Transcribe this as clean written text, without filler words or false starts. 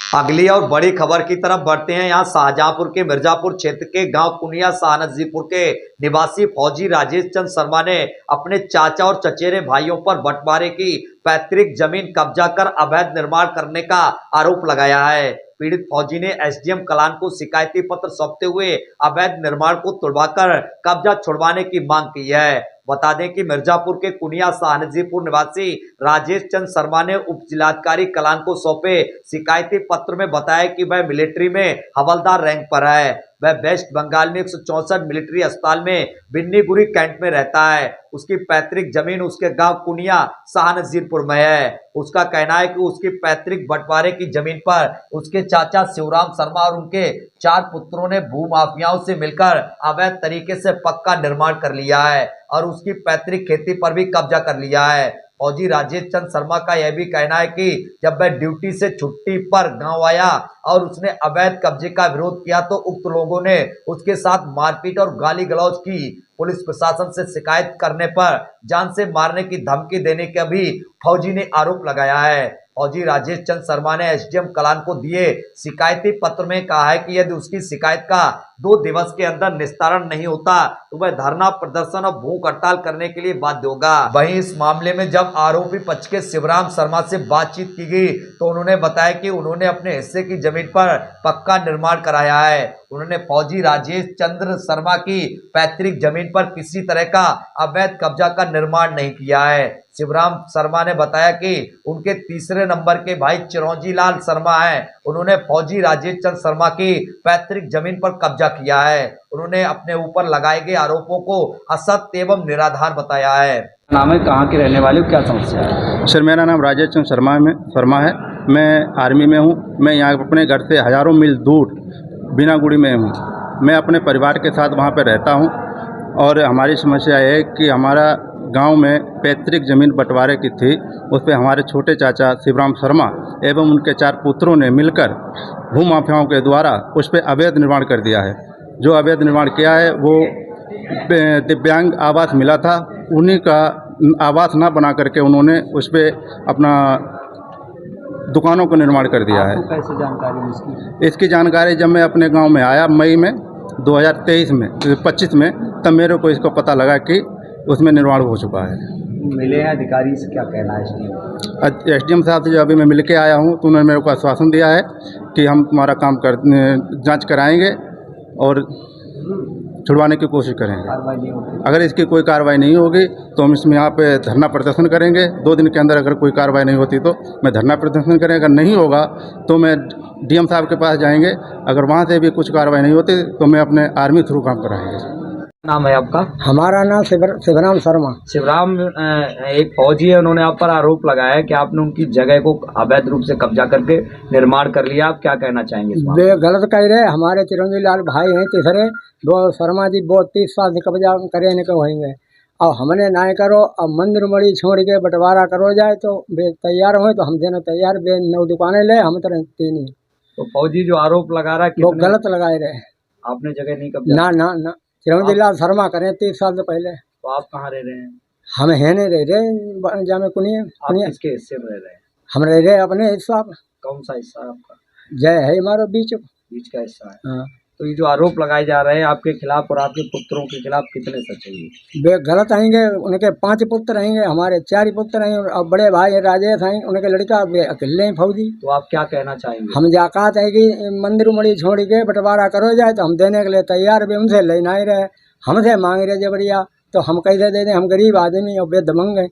अगली और बड़ी खबर की तरफ बढ़ते हैं। यहाँ शाहजहांपुर के मिर्जापुर क्षेत्र के गांव कुनिया शाहनजीपुर के निवासी फौजी राजेश चंद्र शर्मा ने अपने चाचा और चचेरे भाइयों पर बंटवारे की पैतृक जमीन कब्जा कर अवैध निर्माण करने का आरोप लगाया है। पीड़ित फौजी ने एसडीएम कलान को शिकायती पत्र सौंपते हुए अवैध निर्माण को तुड़वाकर कब्जा छुड़वाने की मांग की है। बता दें कि मिर्जापुर के कुनिया शाहनजीपुर निवासी राजेश चंद्र शर्मा ने उप जिलाधिकारी कलान को सौंपे शिकायती पत्र में बताया कि वह मिलिट्री में हवलदार रैंक पर है। वह वेस्ट बंगाल में 164 मिलिट्री अस्पताल में बिन्नीगुड़ी कैंट में रहता है। उसकी पैतृक जमीन उसके गांव कुनिया शाहनजीरपुर में है। उसका कहना है कि उसकी पैतृक बंटवारे की जमीन पर उसके चाचा शिवराम शर्मा और उनके 4 पुत्रों ने भूमाफियाओं से मिलकर अवैध तरीके से पक्का निर्माण कर लिया है और उसकी पैतृक खेती पर भी कब्जा कर लिया है। फौजी राजेश चंद्र शर्मा का यह भी कहना है कि जब वह ड्यूटी से छुट्टी पर गांव आया और उसने अवैध कब्जे का विरोध किया तो उक्त लोगों ने उसके साथ मारपीट और गाली गलौज की। पुलिस प्रशासन से शिकायत करने पर जान से मारने की धमकी देने का भी फौजी ने आरोप लगाया है। फौजी राजेश चंद्र शर्मा ने एसडीएम कलान को दिए शिकायती पत्र में कहा है कि यदि उसकी शिकायत का 2 दिवस के अंदर निस्तारण नहीं होता तो वह धरना प्रदर्शन और भूख हड़ताल करने के लिए बाध्य होगा। वहीं इस मामले में जब आरोपी पक्ष के शिवराम शर्मा से बातचीत की गई तो उन्होंने बताया कि उन्होंने अपने हिस्से की जमीन पर पक्का निर्माण कराया है। उन्होंने फौजी राजेश चंद्र शर्मा की पैतृक जमीन पर किसी तरह का अवैध कब्जा का निर्माण नहीं किया है। शिवराम शर्मा ने बताया कि उनके तीसरे नंबर के भाई चिरौंजी लाल शर्मा हैं। उन्होंने फौजी राजेश चंद्र शर्मा की पैतृक जमीन पर कब्जा किया है। उन्होंने अपने ऊपर लगाए गए आरोपों को असत्य एवं निराधार बताया है। नाम है, कहाँ के रहने वाले हो, क्या समस्या है? सर, मेरा नाम राजेश चंद्र शर्मा है। मैं आर्मी में हूँ। मैं यहाँ अपने घर से हज़ारों मील दूर बिनागुड़ी में हूँ। मैं अपने परिवार के साथ वहाँ पर रहता हूँ और हमारी समस्या है कि हमारा गांव में पैतृक ज़मीन बंटवारे की थी। उस पर हमारे छोटे चाचा शिवराम शर्मा एवं उनके 4 पुत्रों ने मिलकर भूमाफियाओं के द्वारा उस पर अवैध निर्माण कर दिया है। जो अवैध निर्माण किया है वो दिव्यांग आवास मिला था, उन्हीं का आवास ना बना करके उन्होंने उस पर अपना दुकानों को निर्माण कर दिया है। कैसे जानकारी इसकी जानकारी जब मैं अपने गांव में आया मई में 2025 में, तब मेरे को इसको पता लगा कि उसमें निर्माण हो चुका है। मिले हैं अधिकारी से, क्या कहना है एसडीएम साहब से जो अभी मैं मिल के आया हूँ तो उन्होंने मेरे को आश्वासन दिया है कि हम तुम्हारा काम जांच कराएंगे और छुड़वाने की कोशिश करेंगे। अगर इसकी कोई कार्रवाई नहीं होगी तो हम इसमें यहाँ पे धरना प्रदर्शन करेंगे। 2 दिन के अंदर अगर कोई कार्रवाई नहीं होती तो मैं धरना प्रदर्शन करेंगे। अगर नहीं होगा तो मैं डीएम साहब के पास जाएंगे। अगर वहाँ से भी कुछ कार्रवाई नहीं होती तो मैं अपने आर्मी थ्रू काम कराएंगे। नाम है आपका? हमारा नाम शिवराम शर्मा। शिवराम एक फौजी है, उन्होंने आप पर आरोप लगाया है कि आपने उनकी जगह को अवैध रूप से कब्जा करके निर्माण कर लिया। आप क्या कहना चाहेंगे? वे गलत कह रहे। हमारे चिरंजी लाल भाई हैं तीसरे, वो शर्मा जी 30 साल से कब्जा करे को होंगे और हमने ना करो। अब मंदिर मड़ी छोड़ के बंटवारा करो जाए तो वे तैयार हो तो हम देना तैयार। वे 9 दुकानें ले, हम तो 3 ही। तो फौजी जो आरोप लगा रहा है वो गलत लगाए रहे। आपने जगह नहीं कब्जा? ना चिरंजी लाल शर्मा करें 30 साल से पहले। तो आप कहाँ रह रहे हैं? हम है नहीं रह रहे जामे कुनिया। किसके हिस्से में रह रहे हैं? हम रह रहे अपने हिस्सा। कौन सा हिस्सा है आपका? जय है हमारा बीच का हिस्सा है। हाँ। तो ये जो आरोप लगाए जा रहे हैं आपके खिलाफ और आपके पुत्रों के खिलाफ, कितने सच है? वे गलत आएंगे। उनके 5 पुत्र रहेंगे, हमारे 4 ही पुत्र हैं और बड़े भाई राजेश हैं, उनके लड़का वे अकेले हैं फौजी। तो आप क्या कहना चाहेंगे? हम जाकात है कि मंदिर उमड़ी छोड़ के बंटवारा करो जाए तो हम देने के लिए तैयार। वे उनसे लेना ही रहे, हमसे मांग रहे जबरिया, तो हम कैसे दे दें? हम गरीब आदमी और बेदमंग हैं।